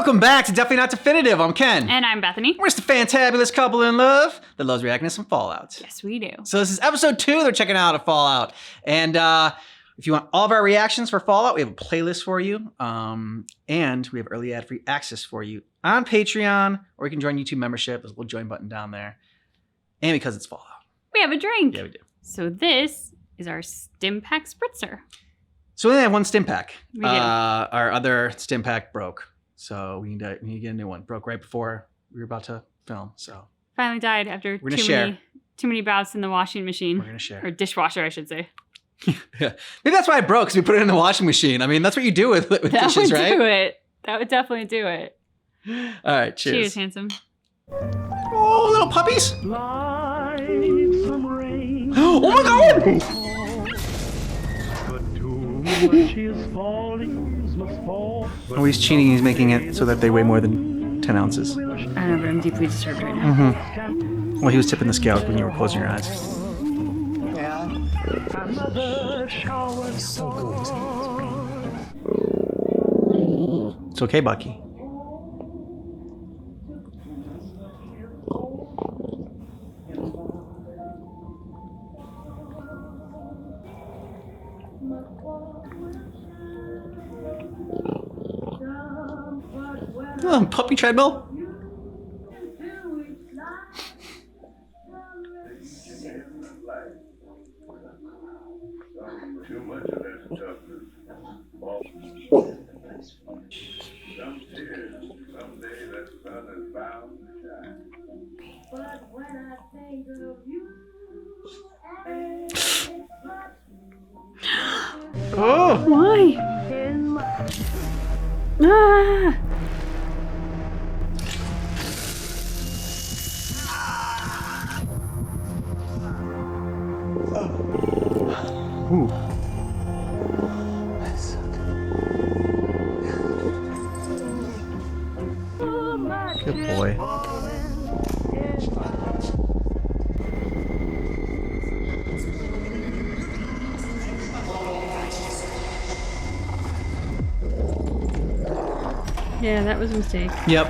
Welcome back to Definitely Not Definitive. I'm Ken. And I'm Bethany. We're just a fantabulous couple in love that loves reacting to some Fallout. Yes, we do. So this is episode 2. They're checking out a Fallout. And if you want all of our reactions for Fallout, we have a playlist for you. And we have early ad-free access for you on Patreon, or you can join YouTube membership. There's a little join button down there. And because it's Fallout. We have a drink. Yeah, we do. So this is our Stim Pack Spritzer. So we only have one stim pack. We do. Our other stim pack broke. So we need to get a new one. Broke right before we were about to film. So Finally died after we're gonna share. too many bouts in the washing machine. We're going to share. Or dishwasher, I should say. Yeah. Maybe that's why it broke, because we put it in the washing machine. I mean, that's what you do with dishes, right? That would do it. That would definitely do it. All right, cheers. Cheers, handsome. Oh, little puppies. Oh my God. Oh, he's cheating. He's making it so that they weigh more than 10 ounces. I don't know, but I'm deeply disturbed right now. Mm-hmm. Well, he was tipping the scales when you were closing your eyes. It's okay, Bucky. Oh, puppy treadmill. Oh! Why? Ah! Ooh. Good boy. Yeah, that was a mistake. Yep.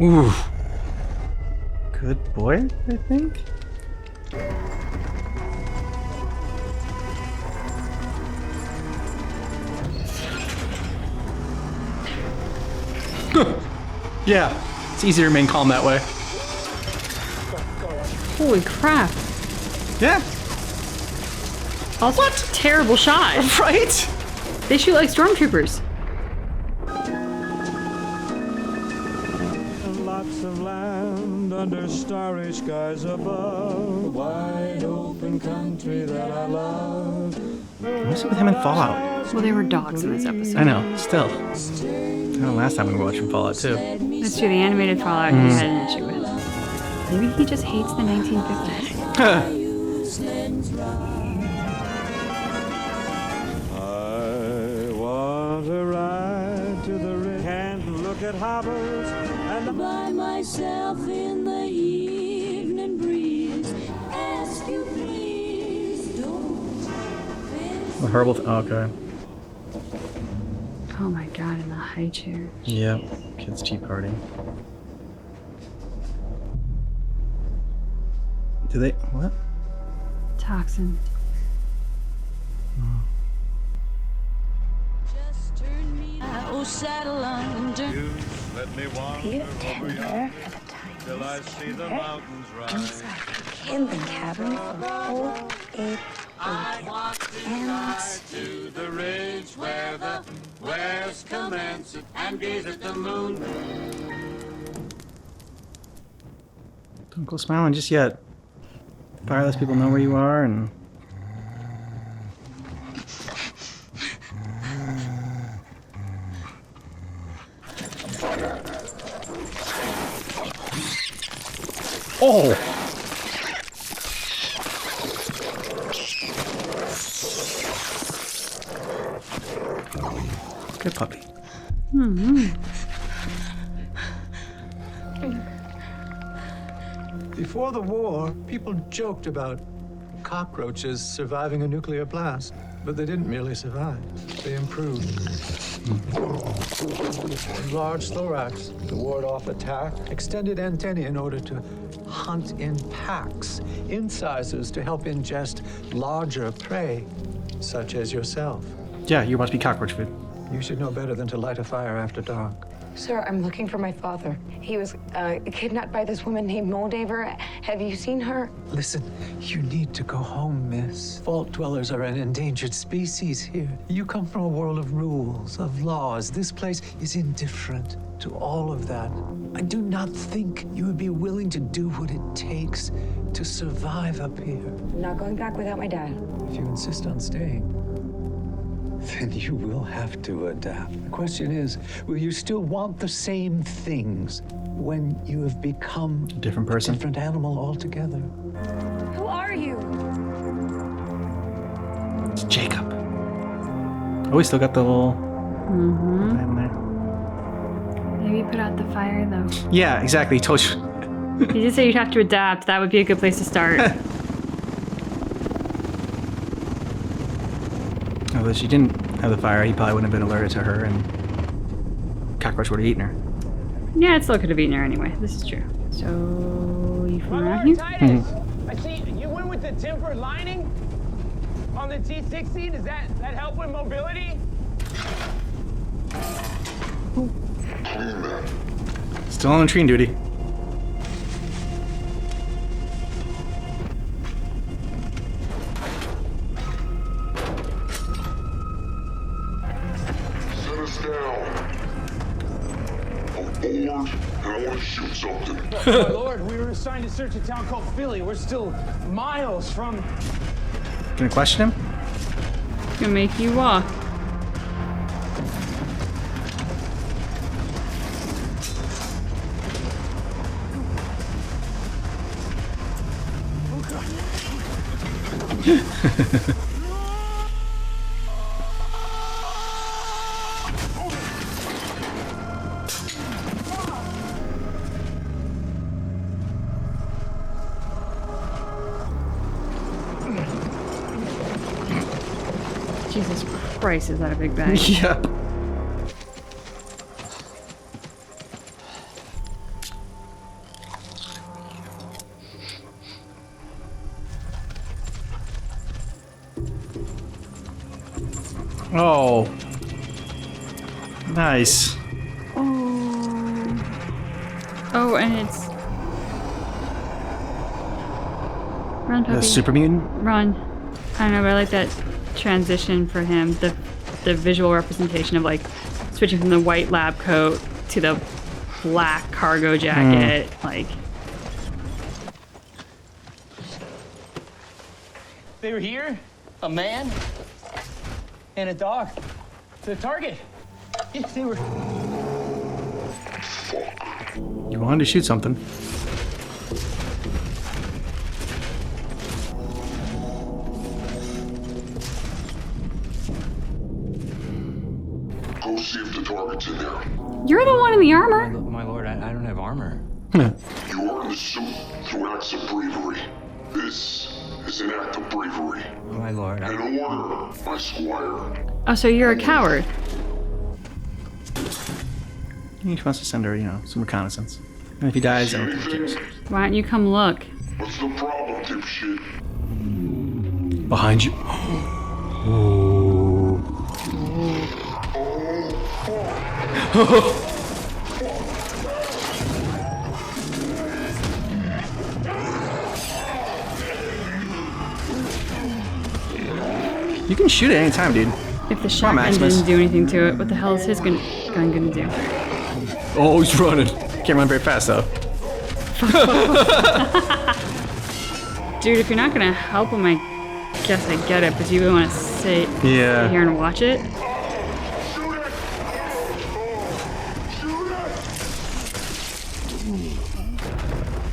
Ooh. Good boy, I think. Yeah, it's easy to remain calm that way. Holy crap. Yeah. Also, what? Terrible shot. Right? They shoot like stormtroopers. Lots of land under starry skies above, wide open country that I love. What's it with him in Fallout? Well, they were dogs in this episode. I know, still. I know last time we were watching Fallout too. That's true, the animated Fallout he had an issue with. Maybe he just hates the 1950s. I want to ride to the ridge, can't look at harbors, and by myself in the evening breeze. Ask you please don't. A horrible. Okay. Oh my god, in the high chair. Yep. Kids' tea party. Do they? What? Toxin. Just turn me oh saddle under. let me wander Be tender for the till I tiniest see the finger mountains rise. inside the camping cabin from old Abe Lincoln. To the ridge where the west commences and gaze at the moon. Don't go smiling just yet. Fire lets people know where you are and. Oh! Good puppy. Before the war, people joked about cockroaches surviving a nuclear blast. But they didn't merely survive. They improved. Large thorax to ward off attack. Extended antennae in order to hunt in packs. Incisors to help ingest larger prey, such as yourself. Yeah, you must be cockroach food. You should know better than to light a fire after dark. Sir, I'm looking for my father. He was kidnapped by this woman named Moldaver. Have you seen her? Listen, you need to go home, miss. Vault dwellers are an endangered species here. You come from a world of rules, of laws. This place is indifferent to all of that. I do not think you would be willing to do what it takes to survive up here. I'm not going back without my dad. If you insist on staying, then you will have to adapt. The question is, will you still want the same things when you have become A different person? a different animal altogether? Who are you? It's Jacob. Oh, we still got the little thing there. Maybe put out the fire though. Yeah, exactly. He told you. He did say you'd have to adapt. That would be a good place to start. Although she didn't have the fire, he probably wouldn't have been alerted to her, and cockroach would have eaten her. Yeah, it still could have eaten her anyway. This is true. So, you from around here? Titus, I see you went with the tempered lining on the T60. Does that help with mobility? Still on train duty. Set us down. I'm bored and I want to shoot something. My lord, we were assigned to search a town called Philly. We're still miles from... Gonna question him? Gonna make you walk. Jesus Christ, is that a big bag? Yep. Oh. Nice. Oh, and it's... Run, The puppy. super mutant? Run. I don't know, but I like that transition for him. The visual representation of like switching from the white lab coat to the black cargo jacket. Like, They were here? A man? And a dog. To the target. Yes, they were... You wanted to shoot something. Go see if the target's in there. you're the one in the armor. My lord, I don't have armor. You earned the suit through acts of bravery. This is an act of bravery. My lord, An order, my squire. Oh, so you're a coward. He just wants to send her, some reconnaissance. And if he dies, I don't think he cares. Why don't you come look? What's the problem, dipshit? Behind you. You can shoot at any time, dude. If the on, shotgun Maximus. didn't do anything to it, what the hell is his gun gonna do? Oh, he's running. Can't run very fast, though. Dude, if you're not gonna help him, I guess I get it, but do you want to sit Yeah. here and watch it?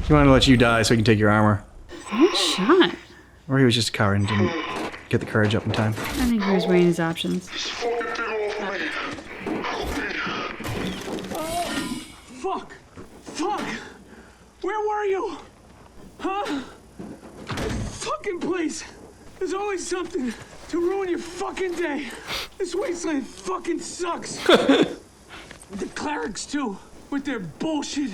He wanted to let you die so he can take your armor. Good shot. Or he was just a coward and didn't get the courage up in time. I think he was weighing his options. This fucking thing off me. Help me. Fuck! Where were you? Huh? Fucking place. There's always something to ruin your fucking day. This wasteland fucking sucks. The clerics, too, with their bullshit.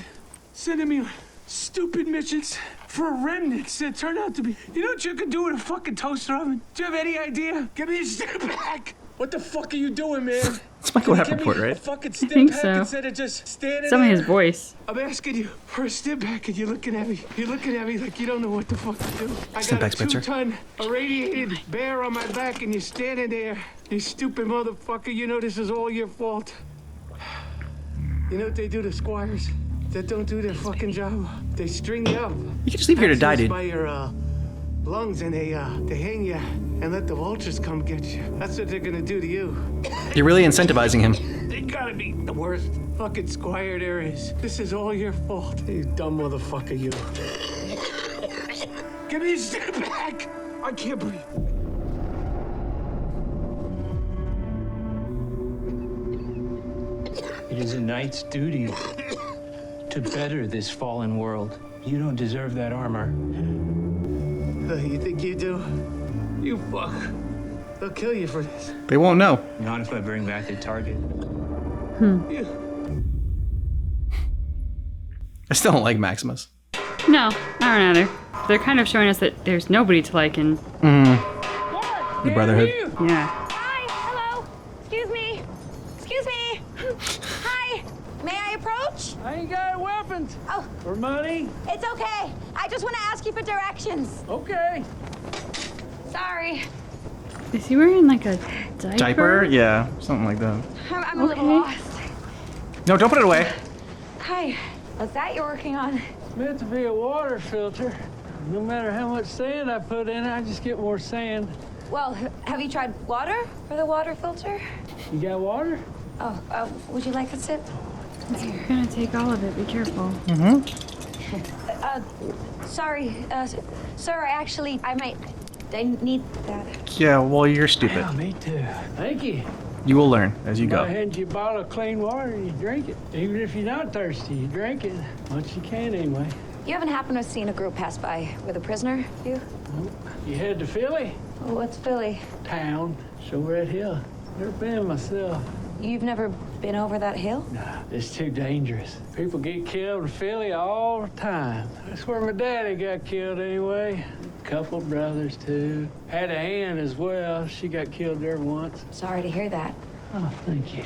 Sending me stupid missions for remnants that turn out to be... You know what you could do with a fucking toaster oven? Do you have any idea? Give me your step back. What the fuck are you doing, man? It's Michael Can you give Rappaport, me a right? fucking I step think back so. instead of just standing Some of there? his voice. I'm asking you for a step back and you're looking at me. You're looking at me like you don't know what the fuck to do. I Step got back, a Spencer. 2-ton irradiated bear on my back and you're standing there. You stupid motherfucker. You know this is all your fault. You know what they do to squires that don't do their fucking job? They string you up. You can just leave here to die, dude. By your lungs and they hang you and let the vultures come get you. That's what they're gonna do to you. You're really incentivizing him. They gotta be the worst fucking squire there is. This is all your fault. You dumb motherfucker, you. Give me a step back. I can't breathe. It is a knight's duty to better this fallen world. You don't deserve that armor. You think you do? You fuck. They'll kill you for this. They won't know. Not if I bring back the target. You. I still don't like Maximus. No, I don't either. They're kind of showing us that there's nobody to like in. The Brotherhood. Yeah. Hi, hello. Excuse me. Excuse me. Hi. May I approach? I ain't got weapons. Oh, For money? it's okay. I just want to ask you for directions. Okay. Sorry. Is he wearing like a diaper? Diaper? Yeah, something like that. I'm a little Okay. lost. No, don't put it away. Hi. What's that you're working on? It's meant to be a water filter. No matter how much sand I put in it, I just get more sand. Well, have you tried water for the water filter? You got water? Oh, would you like a sip? You're gonna take all of it. Be careful. Sorry, sir, I need that. Yeah, well, you're stupid. Me too. Thank you. You will learn as you I go. hand you a bottle of clean water and you drink it. Even if you're not thirsty, you drink it. Once you can, anyway. You haven't happened to have seen a group pass by with a prisoner, you? You head to Philly? Oh, what's Philly? Town. So Red Hill. Never been myself. You've never been over that hill? Nah, it's too dangerous. People get killed in Philly all the time. That's where my daddy got killed anyway. Couple brothers, too. Had a aunt as well. She got killed there once. Sorry to hear that. Oh, thank you.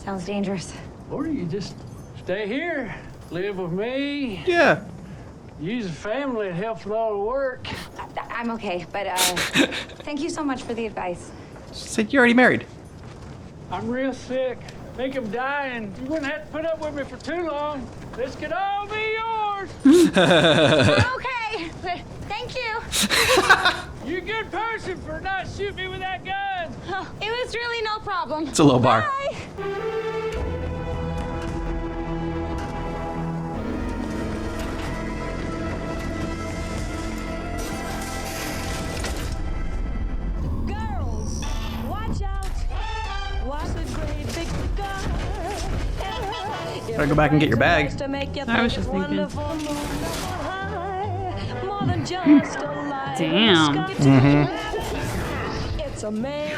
Sounds dangerous. Or you just stay here, live with me, Yeah. use a family that helps with all the work. I'm okay, but thank you so much for the advice. Said you're already married. I'm real sick. Think I'm dying. You wouldn't have to put up with me for too long. This could all be yours. Okay, thank you. You're a good person for not shooting me with that gun. Oh, it was really no problem. It's a low bar. Bye. Girls, watch out. What's a great big cigar? Better go back and get your bag. I was just thinking. More than just a light. Damn. It's a man.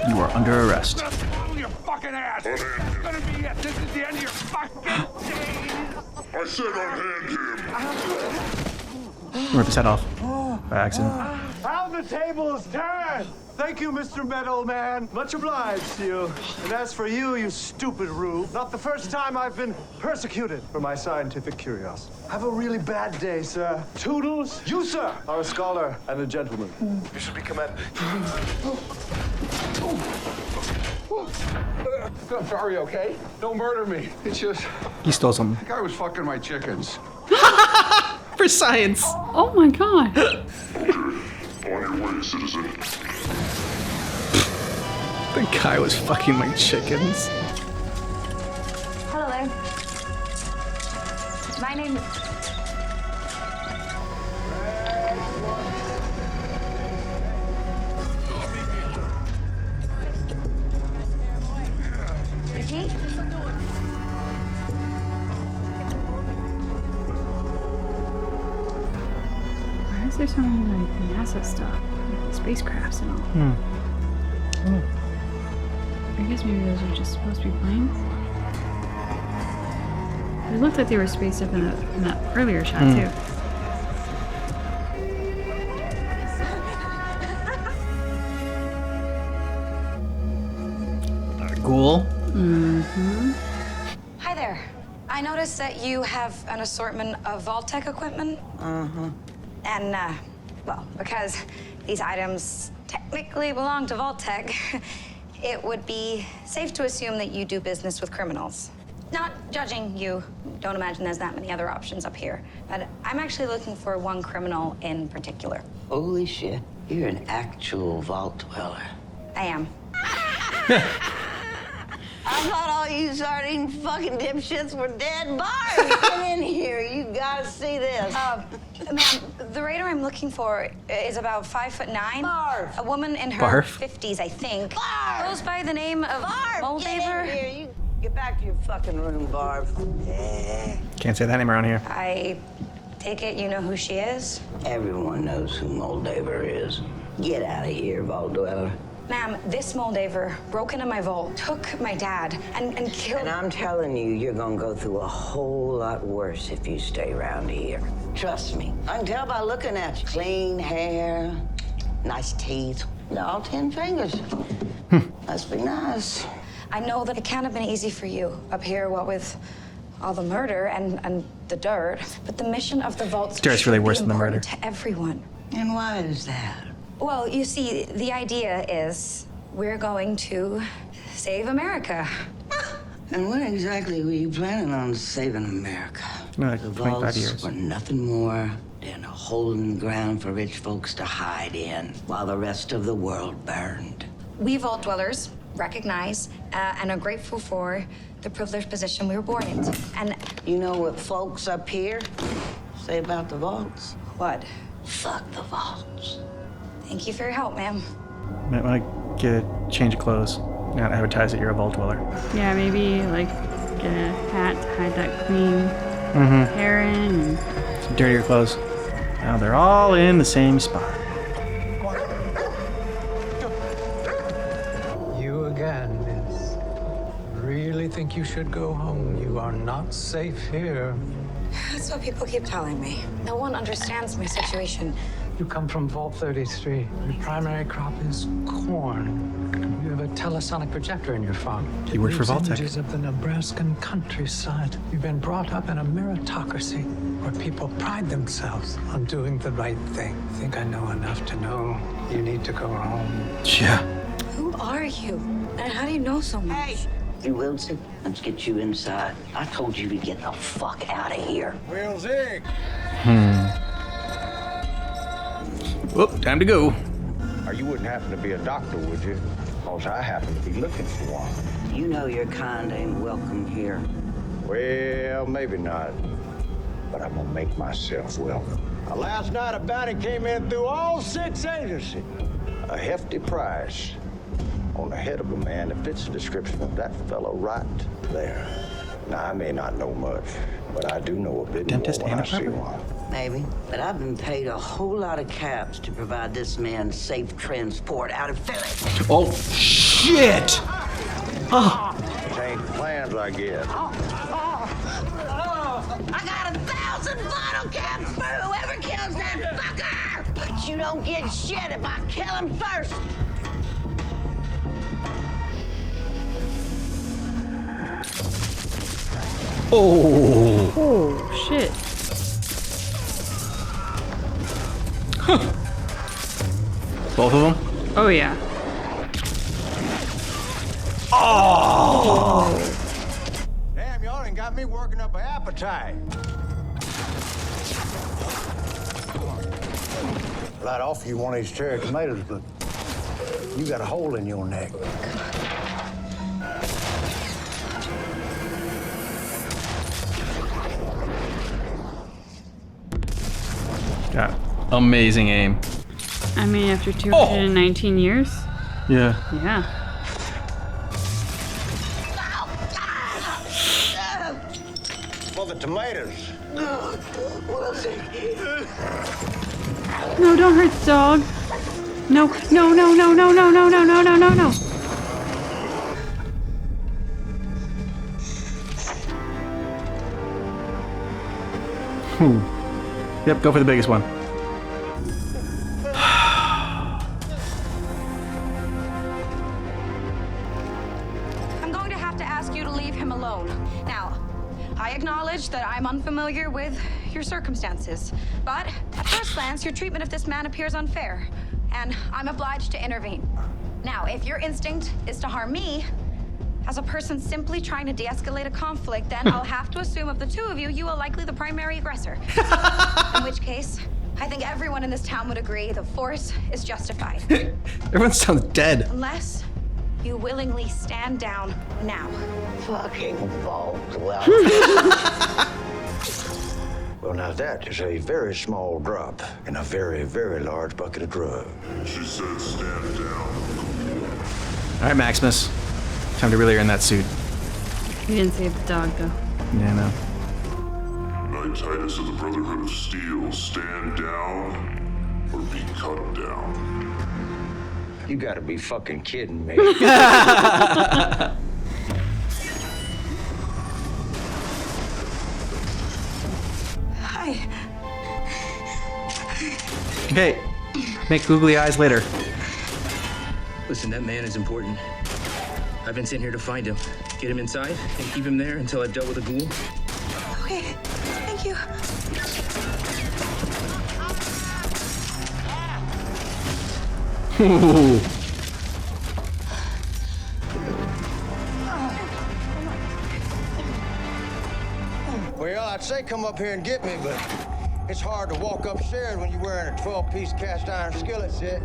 You are under arrest. Your fucking ass! It's gonna be it. This is the end of your fucking days! I said unhand him! Rip his head off. By accident. How the tables turn! Thank you, Mr. Meadow Man. Much obliged to you. And as for you, you stupid rube, not the first time I've been persecuted for my scientific curiosity. Have a really bad day, sir. Toodles, you, sir, are a scholar and a gentleman. You should be commended. I'm sorry, okay? Don't murder me. It's just, He stole something. the guy was fucking my chickens. For science. Oh my god. On your way, citizen. The guy was fucking my chickens. Hello there. My name is... key? Why is there so many like NASA stuff, like, spacecrafts and all? I guess maybe those are just supposed to be planes. It looked like they were spaced up in that earlier shot too. Ghoul. Hi there. I noticed that you have an assortment of Vault-Tec equipment. And, well, because these items technically belong to Vault-Tec, it would be safe to assume that you do business with criminals. Not judging you. Don't imagine there's that many other options up here. But I'm actually looking for one criminal in particular. Holy shit. You're an actual vault dweller. I am. I thought all you sardine fucking dipshits were dead bars. Get in here. You gotta see this. Ma'am, the raider I'm looking for is about 5'9". Barf. A woman in her Barf. 50s, I think. Barf. Goes by the name of Barb, get in Moldaver. here. You get back to your fucking room, Barb. Can't say that name around here. I take it you know who she is? Everyone knows who Moldaver is. Get out of here, vault dweller. Ma'am, this Moldaver broke into my vault, took my dad, and killed... And I'm telling you, you're gonna go through a whole lot worse if you stay around here. Trust me. I can tell by looking at you. Clean hair, nice teeth, all 10 fingers. Must be nice. I know that it can't have been easy for you up here, what with all the murder and the dirt, but the mission of the vaults Dirt's really should be worse than the murder. important to everyone. And why is that? Well, you see, the idea is we're going to save America. And when exactly were you planning on saving America? Like The 25 vaults years. were nothing more than a hole in the ground for rich folks to hide in while the rest of the world burned. We vault dwellers recognize and are grateful for the privileged position we were born into. And You know what folks up here say about the vaults? what? Fuck the vaults. Thank you for your help, ma'am. Might want to get a change of clothes. Not advertise that you're a vault dweller. Yeah, maybe like get a hat to hide that clean hair in. And... Some dirtier clothes. Now they're all in the same spot. You again, miss. Really think you should go home? You are not safe here. That's what people keep telling me. No one understands my situation. You come from Vault 33. Your primary crop is corn. You have a telesonic projector in your farm. You work for Vault-Tec. Images of the Nebraskan countryside. You've been brought up in a meritocracy where people pride themselves on doing the right thing. I think I know enough to know you need to go home. Yeah. Who are you? And how do you know so much? Hey, you Wilson, let's get you inside. I told you to get the fuck out of here. Will's egg. Whoop, time to go. You wouldn't happen to be a doctor, would you? Because I happen to be looking for one. You know your kind ain't welcome here. Well, maybe not. But I'm gonna make myself welcome. Last night, a bounty came in through all 6 agencies. A hefty price on the head of a man that fits the description of that fellow right there. Now, I may not know much, but I do know a bit Dentist more when and I a see prepper. one. Maybe, but I've been paid a whole lot of caps to provide this man safe transport out of Philly. Oh, shit! Oh. Change plans, I guess. I got 1,000 vital caps for whoever kills that fucker! But you don't get shit if I kill him first! Oh. Oh, shit. Both of them? Oh, yeah. Oh! Damn, y'all ain't got me working up an appetite. Well, I'd offer you one of these cherry tomatoes, but you got a hole in your neck. Got amazing aim. I mean, after 219 years? Yeah. Yeah. smell the tomatoes. No, don't hurt the dog. No, no, no, no, no, no, no, no, no, no, no, no. Yep, go for the biggest one. I'm going to have to ask you to leave him alone. Now, I acknowledge that I'm unfamiliar with your circumstances, but at first glance, your treatment of this man appears unfair, and I'm obliged to intervene. Now, if your instinct is to harm me, as a person simply trying to de-escalate a conflict, then I'll have to assume of the two of you, you are likely the primary aggressor. In which case, I think everyone in this town would agree the force is justified. Everyone sounds dead. Unless you willingly stand down now. Fucking vault. Well, Well, now that is a very small drop in a very, very large bucket of drug. She said stand down. All right, Maximus. Time to really earn that suit. You didn't save the dog, though. Yeah, no. Knight Titus of the Brotherhood of Steel, stand down or be cut down. You gotta be fucking kidding me. Hi. Okay, make googly eyes later. Listen, that man is important. I've been sent here to find him, get him inside, and keep him there until I've dealt with the ghoul. Okay, thank you. Ooh. Well, I'd say come up here and get me, but it's hard to walk upstairs when you're wearing a 12-piece cast iron skillet set.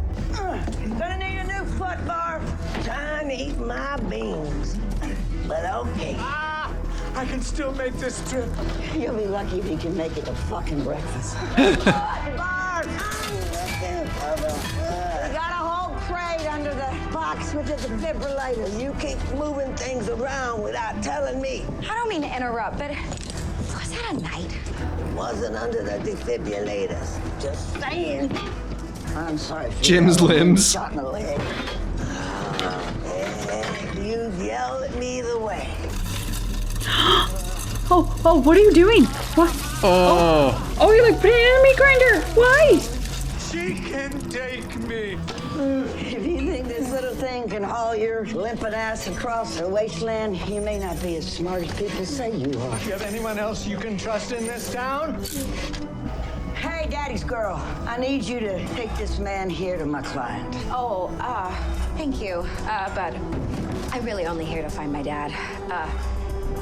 gonna need a new foot, Barb. Time to eat my beans. But okay. I can still make this trip. You'll be lucky if you can make it to fucking breakfast. Barb! We got a whole crate under the box with the defibrillator. You keep moving things around without telling me. I don't mean to interrupt, but was that a knight? Wasn't under the defibrillators. Just saying. I'm sorry for Jim's limbs. Shot in the leg. You yelled at me either way. Oh, what are you doing? What? Oh. Oh, you're like, put an enemy grinder. Why? She can take me. If you think this little thing can haul your limping ass across the wasteland, you may not be as smart as people say you are. Do you have anyone else you can trust in this town? Hey, Daddy's girl, I need you to take this man here to my client. Oh, thank you. But I'm really only here to find my dad.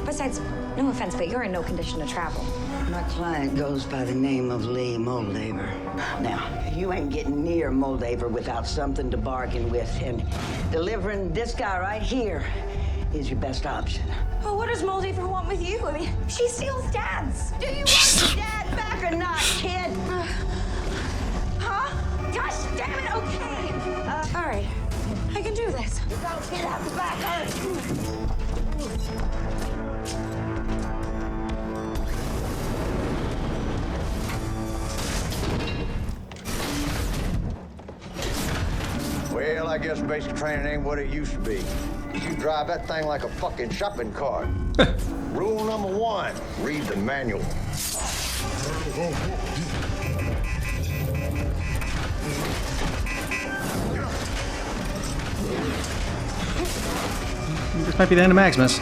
Besides, no offense, but you're in no condition to travel. My client goes by the name of Lee Moldaver. Now, you ain't getting near Moldaver without something to bargain with, and delivering this guy right here is your best option. Well, what does Moldaver want with you? I mean, she steals dads. Do you want your dad back or not, kid? Huh? Gosh damn it, okay. All right, I can do this. Don't get out the back, hurry. Well, I guess basic training ain't what it used to be. You drive that thing like a fucking shopping cart. Rule number 1, read the manual. This might be the end of Maximus.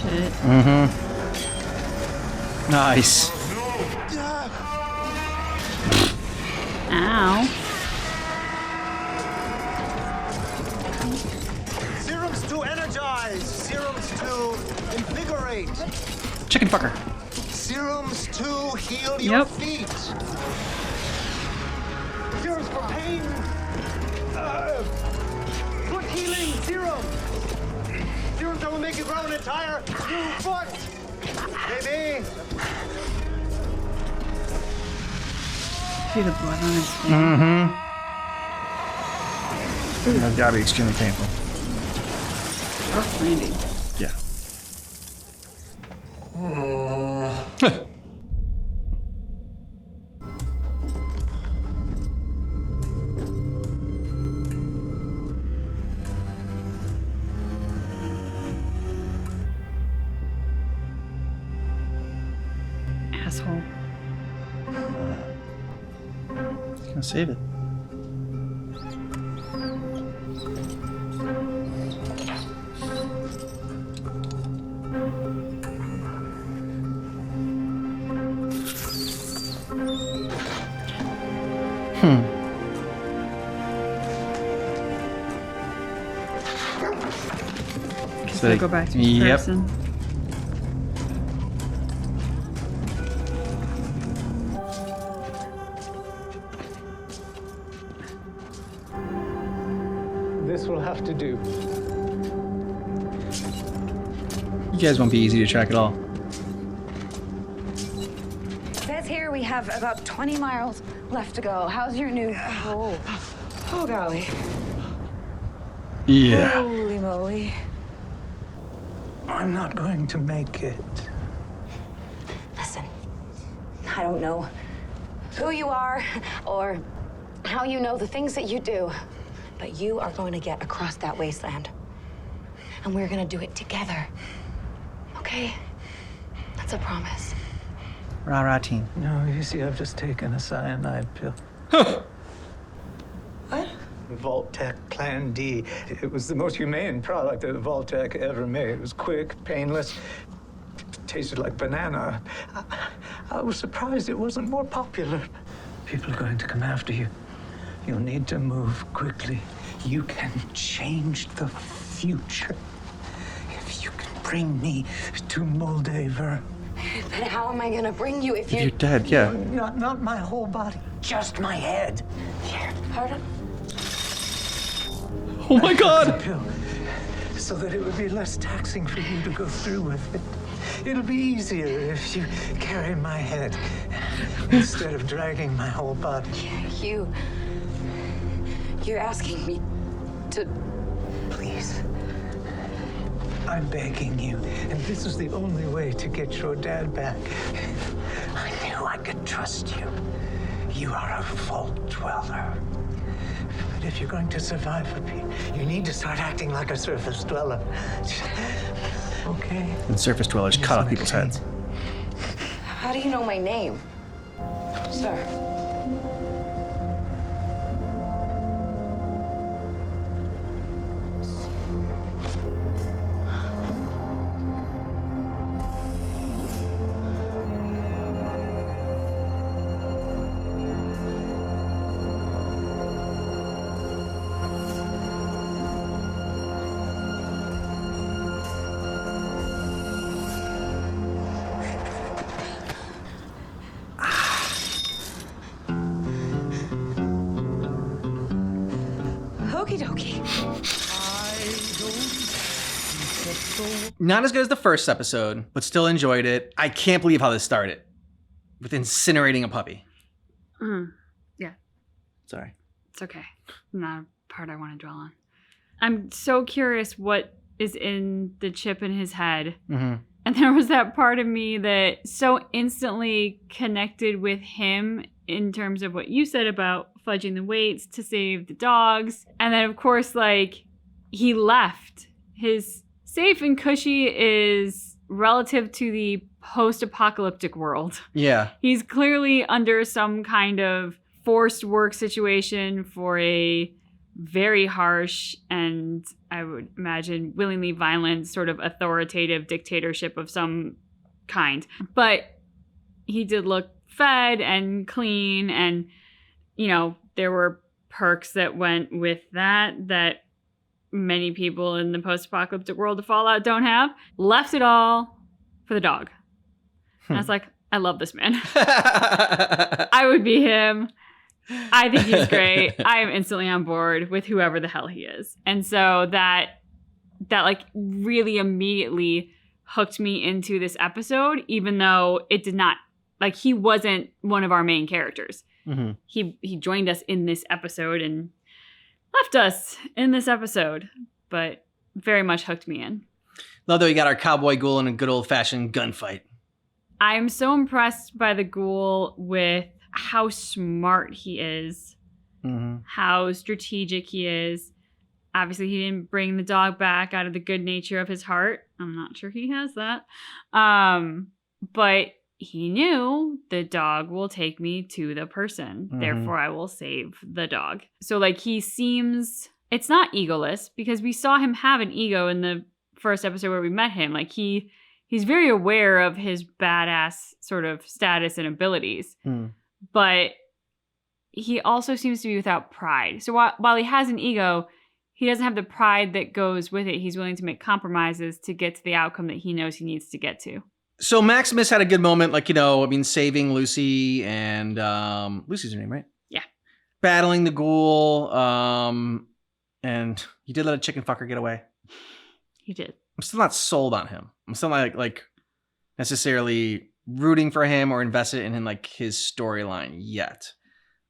Shit. Mm-hmm. Nice. Ow. Serums to energize. Serums to invigorate. Chicken fucker. Serums to heal your Yep. feet. Serums for pain. Foot healing serum. Serums that will make you grow an entire new foot. Baby. See the blood on his face. Mm-hmm. That's gotta be extremely painful. Rough landing. Yeah. Asshole. He's gonna save it. So they go back to his person. This will have to do. You guys won't be easy to track at all. It says here we have about 20 miles left to go. How's your new... Oh, golly. Yeah. Holy moly. I'm not going to make it. Listen, I don't know who you are or how you know the things that you do, but you are going to get across that wasteland. And we're going to do it together. Okay? That's a promise. Rah-rah team. No, you see, I've just taken a cyanide pill. What? Vault-Tec Plan D. It was the most humane product that Vault-Tec ever made. It was quick, painless, tasted like banana. I was surprised it wasn't more popular. People are going to come after you. You'll need to move quickly. You can change the future. If you can bring me to Moldaver. But how am I going to bring you if You're dead, yeah. Not my whole body, just my head. Here, pardon? Oh my god! Pill, so that it would be less taxing for you to go through with it. It'll be easier if you carry my head instead of dragging my whole body. You're asking me to... Please. I'm begging you, and this is the only way to get your dad back. I knew I could trust you. You are a vault dweller. But if you're going to survive up here, you need to start acting like a surface dweller. Okay? And surface dwellers cut off people's heads. How do you know my name, sir? Okie dokie. Not as good as the first episode, but still enjoyed it. I can't believe how this started. With incinerating a puppy. Yeah. Sorry. It's okay. Not a part I want to dwell on. I'm so curious what is in the chip in his head. Mm-hmm. And there was that part of me that so instantly connected with him in terms of what you said about fudging the weights to save the dogs. And then, of course, like, he left. His safe and cushy is relative to the post-apocalyptic world. Yeah. He's clearly under some kind of forced work situation for a very harsh and, I would imagine, willingly violent sort of authoritative dictatorship of some kind. But he did look fed and clean, and, you know, there were perks that went with that many people in the post-apocalyptic world of Fallout don't have. Left it all for the dog. And I was like, I love this man. I would be him. I think he's great. I am instantly on board with whoever the hell he is. And so that like really immediately hooked me into this episode, even though it did not, like, he wasn't one of our main characters. Mm-hmm. He joined us in this episode and left us in this episode, but very much hooked me in. Love that we got our cowboy ghoul in a good old-fashioned gunfight. I'm so impressed by the ghoul with how smart he is, how strategic he is. Obviously, he didn't bring the dog back out of the good nature of his heart. I'm not sure he has that. But he knew the dog will take me to the person. Therefore, I will save the dog. So, like, he seems... It's not egoless, because we saw him have an ego in the first episode where we met him. Like, he's very aware of his badass sort of status and abilities. But he also seems to be without pride. So while he has an ego, he doesn't have the pride that goes with it. He's willing to make compromises to get to the outcome that he knows he needs to get to. So Maximus had a good moment, like, saving Lucy and Lucy's her name, right? Yeah. Battling the ghoul. And he did let a chicken fucker get away. He did. I'm still not sold on him. I'm still not like necessarily rooting for him or invested in him, like his storyline yet.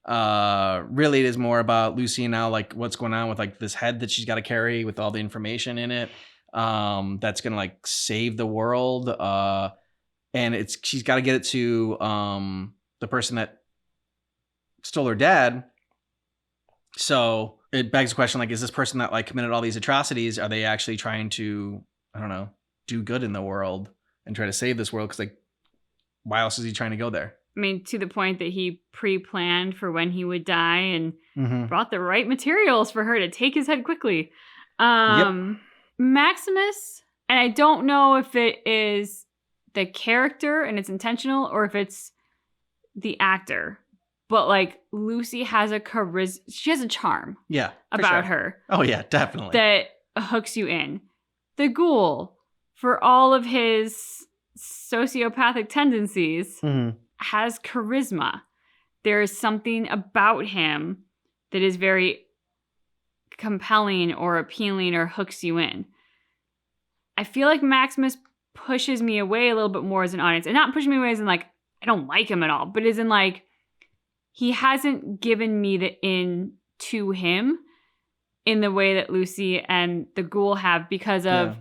Really, it is more about Lucy now, like what's going on with like this head that she's got to carry with all the information in it. That's gonna like save the world. And she's got to get it to the person that stole her dad. So it begs the question, like, is this person that like committed all these atrocities, are they actually trying to, I don't know, do good in the world and try to save this world? Because like, why else is he trying to go there? I mean, to the point that he pre-planned for when he would die and brought the right materials for her to take his head quickly. Maximus, and I don't know if it is the character and it's intentional or if it's the actor, but like Lucy has a charisma, she has a charm about her. Oh yeah, definitely. That hooks you in. The ghoul, for all of his sociopathic tendencies, has charisma. There is something about him that is very compelling or appealing or hooks you in. I feel like Maximus pushes me away a little bit more as an audience. And not pushing me away as in like, I don't like him at all, but as in like, he hasn't given me the in to him in the way that Lucy and the ghoul have because of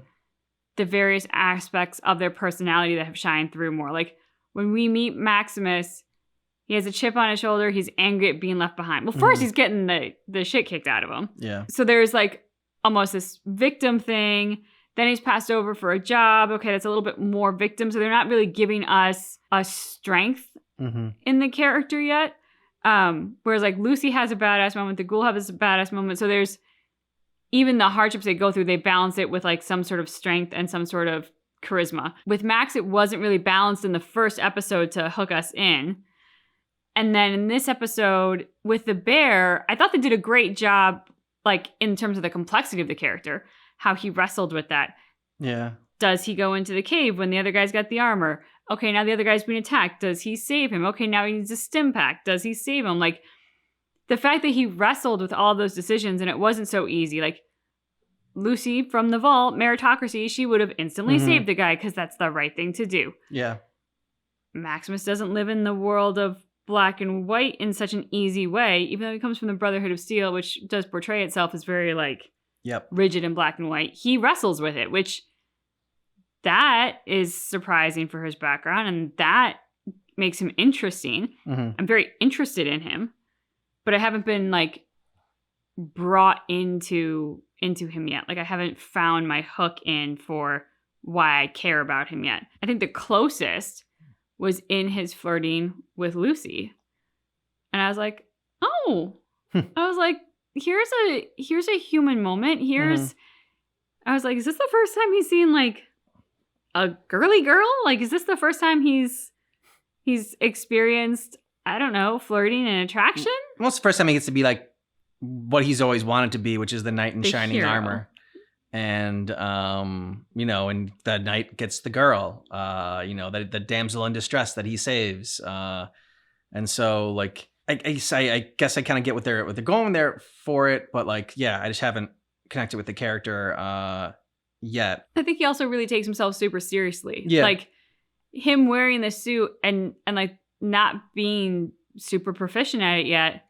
the various aspects of their personality that have shined through more. Like when we meet Maximus, he has a chip on his shoulder. He's angry at being left behind. Well, first he's getting the shit kicked out of him. Yeah. So there's like almost this victim thing. Then he's passed over for a job. Okay, that's a little bit more victim. So they're not really giving us a strength in the character yet. Whereas like Lucy has a badass moment, the ghoul has a badass moment. So there's even the hardships they go through, they balance it with like some sort of strength and some sort of charisma. With Max, it wasn't really balanced in the first episode to hook us in. And then in this episode with the bear, I thought they did a great job, like in terms of the complexity of the character, how he wrestled with that. Yeah. Does he go into the cave when the other guy's got the armor? Okay, now the other guy's being attacked. Does he save him? Okay, now he needs a stim pack. Does he save him? Like, the fact that he wrestled with all those decisions and it wasn't so easy. Like, Lucy from the vault, meritocracy, she would have instantly saved the guy because that's the right thing to do. Yeah. Maximus doesn't live in the world of black and white in such an easy way, even though he comes from the Brotherhood of Steel, which does portray itself as very, like, rigid and black and white. He wrestles with it, which... that is surprising for his background, and that makes him interesting. I'm very interested in him, but I haven't been like brought into him yet. Like I haven't found my hook in for why I care about him yet. I think the closest was in his flirting with Lucy, and I was like, oh, I was like, here's a human moment. I was like, is this the first time he's seen like a girly girl? Like, is this the first time he's experienced, I don't know, flirting and attraction? Well, it's the first time he gets to be like what he's always wanted to be, which is the knight in shining armor. And, and the knight gets the girl, the damsel in distress that he saves. And so like, I guess I kind of get what they're going there for it, but like, yeah, I just haven't connected with the character, yet. I think he also really takes himself super seriously. Yeah. Like him wearing the suit and like not being super proficient at it yet.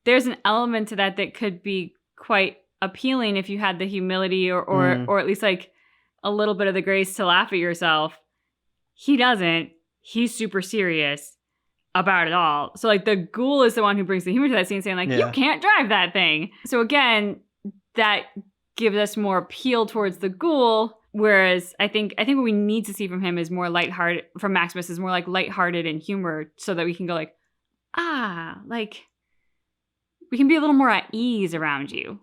There's an element to that that could be quite appealing if you had the humility or at least like a little bit of the grace to laugh at yourself. He doesn't. He's super serious about it all. So like the ghoul is the one who brings the humor to that scene, saying like, you can't drive that thing. So again, that gives us more appeal towards the ghoul. Whereas I think what we need to see from him is more lighthearted, from Maximus is more like lighthearted and humor, so that we can go like, like we can be a little more at ease around you.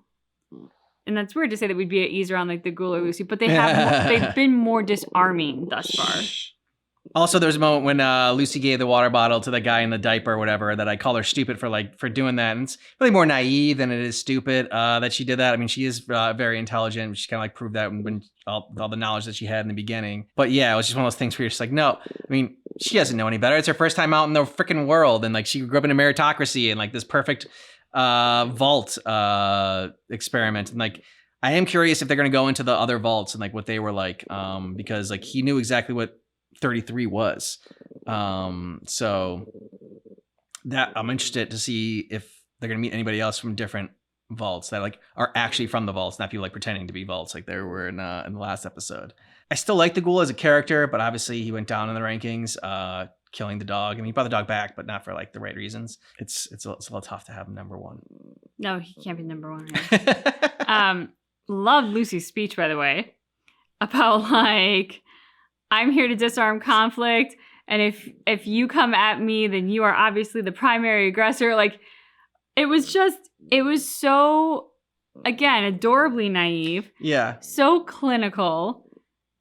And that's weird to say that we'd be at ease around like the ghoul or Lucy, but they have they've been more disarming thus far. Also, there's a moment when Lucy gave the water bottle to the guy in the diaper or whatever that I call her stupid for doing that. And it's really more naive than it is stupid that she did that. I mean, she is very intelligent. She kind of like proved that when all the knowledge that she had in the beginning. But yeah, it was just one of those things where you're just like, no, I mean, she doesn't know any better. It's her first time out in the freaking world. And like she grew up in a meritocracy and like this perfect vault experiment. And like, I am curious if they're going to go into the other vaults and like what they were like, because like he knew exactly what 33 was. So that I'm interested to see if they're gonna meet anybody else from different vaults that like are actually from the vaults, not people like pretending to be vaults like there were in the last episode. I still like the ghoul as a character, but obviously he went down in the rankings, killing the dog. I mean, he brought the dog back, but not for like the right reasons. It's a little tough to have him number one. No, he can't be number one. Right? Love Lucy's speech, by the way, about like, I'm here to disarm conflict, and if you come at me, then you are obviously the primary aggressor. Like, it was so, again, adorably naive. Yeah. So clinical.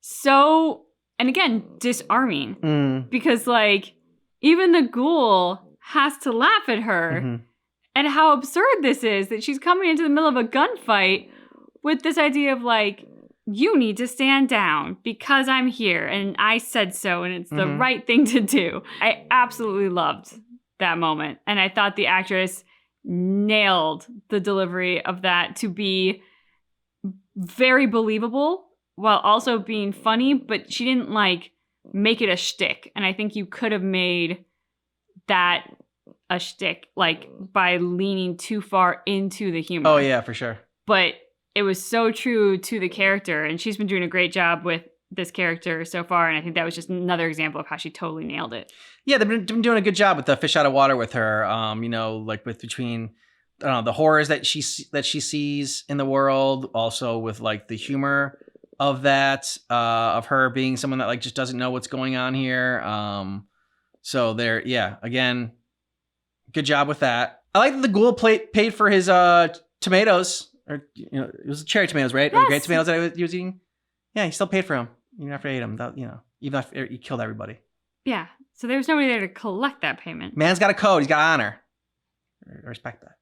So, and again, disarming. Because, like, even the ghoul has to laugh at her and how absurd this is, that she's coming into the middle of a gunfight with this idea of, like, you need to stand down because I'm here and I said so and it's the right thing to do. I absolutely loved that moment. And I thought the actress nailed the delivery of that to be very believable while also being funny, but she didn't like make it a shtick. And I think you could have made that a shtick, like by leaning too far into the humor. Oh yeah, for sure. But it was so true to the character, and she's been doing a great job with this character so far, and I think that was just another example of how she totally nailed it. Yeah, they've been doing a good job with the fish out of water with her. You know, like with between the horrors that she sees in the world, also with like the humor of that, of her being someone that like just doesn't know what's going on here. So there, yeah, again, good job with that. I like that the ghoul paid for his tomatoes. Or, you know, it was cherry tomatoes, right? Yes. Or grape tomatoes that he was eating. Yeah, he still paid for them even after he ate them. That, you know, even after he killed everybody. Yeah, so there was nobody there to collect that payment. Man's got a code. He's got honor. I respect that.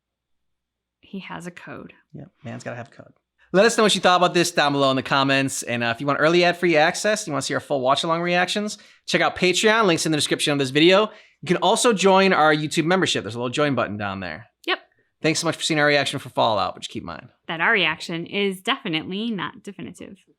He has a code. Yeah, man's got to have a code. Let us know what you thought about this down below in the comments. And if you want early ad-free access, you want to see our full watch-along reactions, check out Patreon. Links in the description of this video. You can also join our YouTube membership. There's a little join button down there. Yep. Thanks so much for seeing our reaction for Fallout, but just keep in mind that our reaction is definitely not definitive.